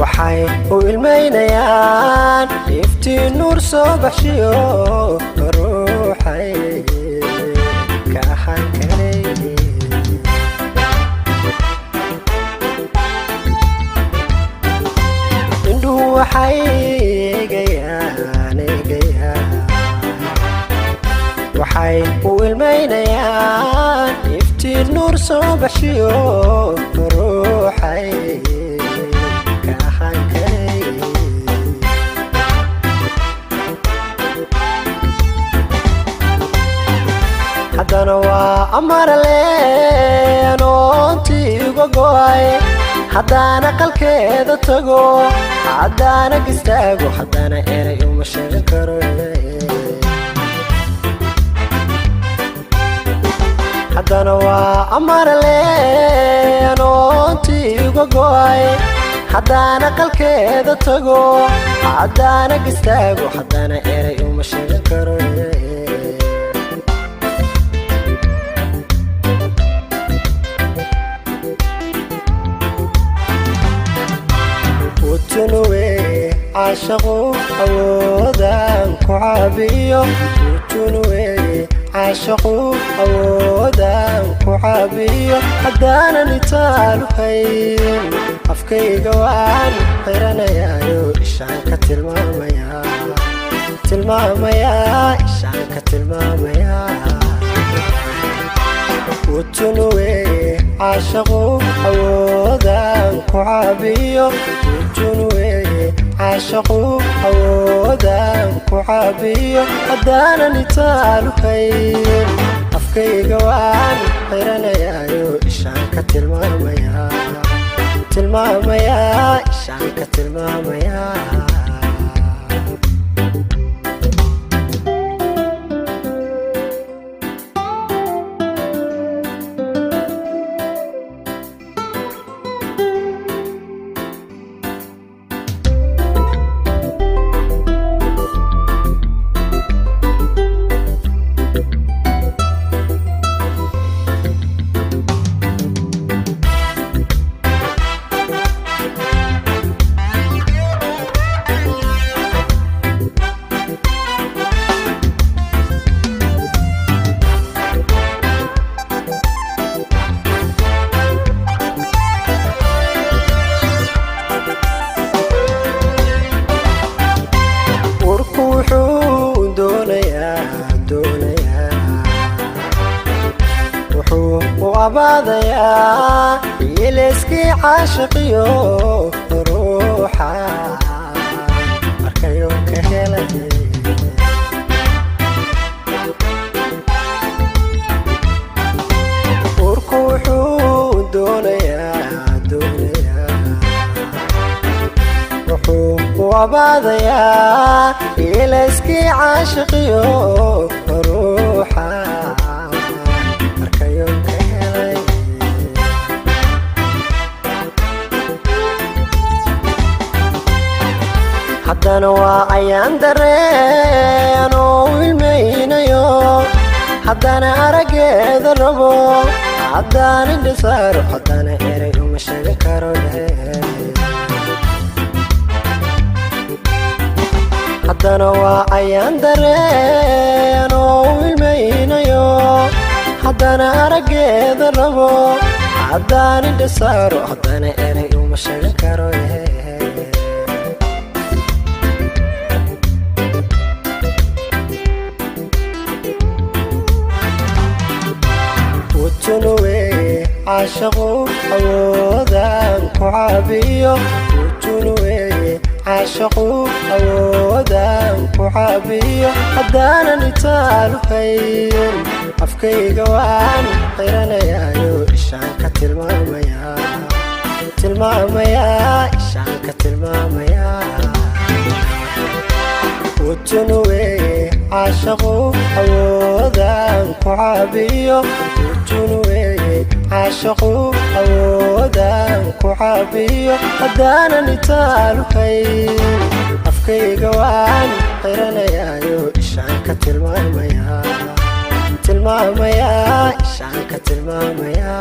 waxay u ilmeynayaan iftiin nuur soo baxshiyo ruuxay ka ahaan karay indhuhu waxay eegayaan waxay u ilmeynayaan iftiin nuur soo baxshiyo ruuxay haddana waa amarle anoontii uga go'ay haddana qalkeeda tago haddana gistaago haddana eray uma sheegan karo haddana waa amarle anoontii uga go'ay haddana qalkeeda tago haddana gistaago haddana eray uma sheegan karo عاشقو أودان كعابيو وتنوي عاشقو أودان كعابيو حدانا نتالو هين أفكي قوان غيرنا يايو إشان كتلماما يا تلماما يا إشان كتلماما يا وتنوي عاشقو أودان كعابيو وتنوي عاشقو أودان كعابيو حدانا نتالو هين أفكي قوان غيرنا يايو إشان كتلماما يا تلماما يا إشان كتلماما يا واباديا يلسكي عاشقيو روحا أركيو كهلتي وركوحو دونيا واباديا يلسكي عاشقيو روحا haddana waa ayaan dareen oo ilmeynayo haddana araggeeda rabo haddana indhisaaro haddana eray uma sheegan karo haddana waa ayaan dareen oo ilmeynayo haddana araggeeda rabo haddana indhisaaro haddana eray uma sheegan karo عاشقو أودان كعابيو وتنوي عاشقو أودان كعابيو حدانا نتالو هين أفكي قوان غيرنا يايو إشان كتلماما يا تلماما يا إشان كتلماما يا وتنوي عاشقو أودان كعابيو وتنوي عاشقو أودان كعابيو حدانا نتالو هين أفكي قوان غيرنا يايو إشان كتلماما يا tilmaamaya ishaan ka tilmaamaya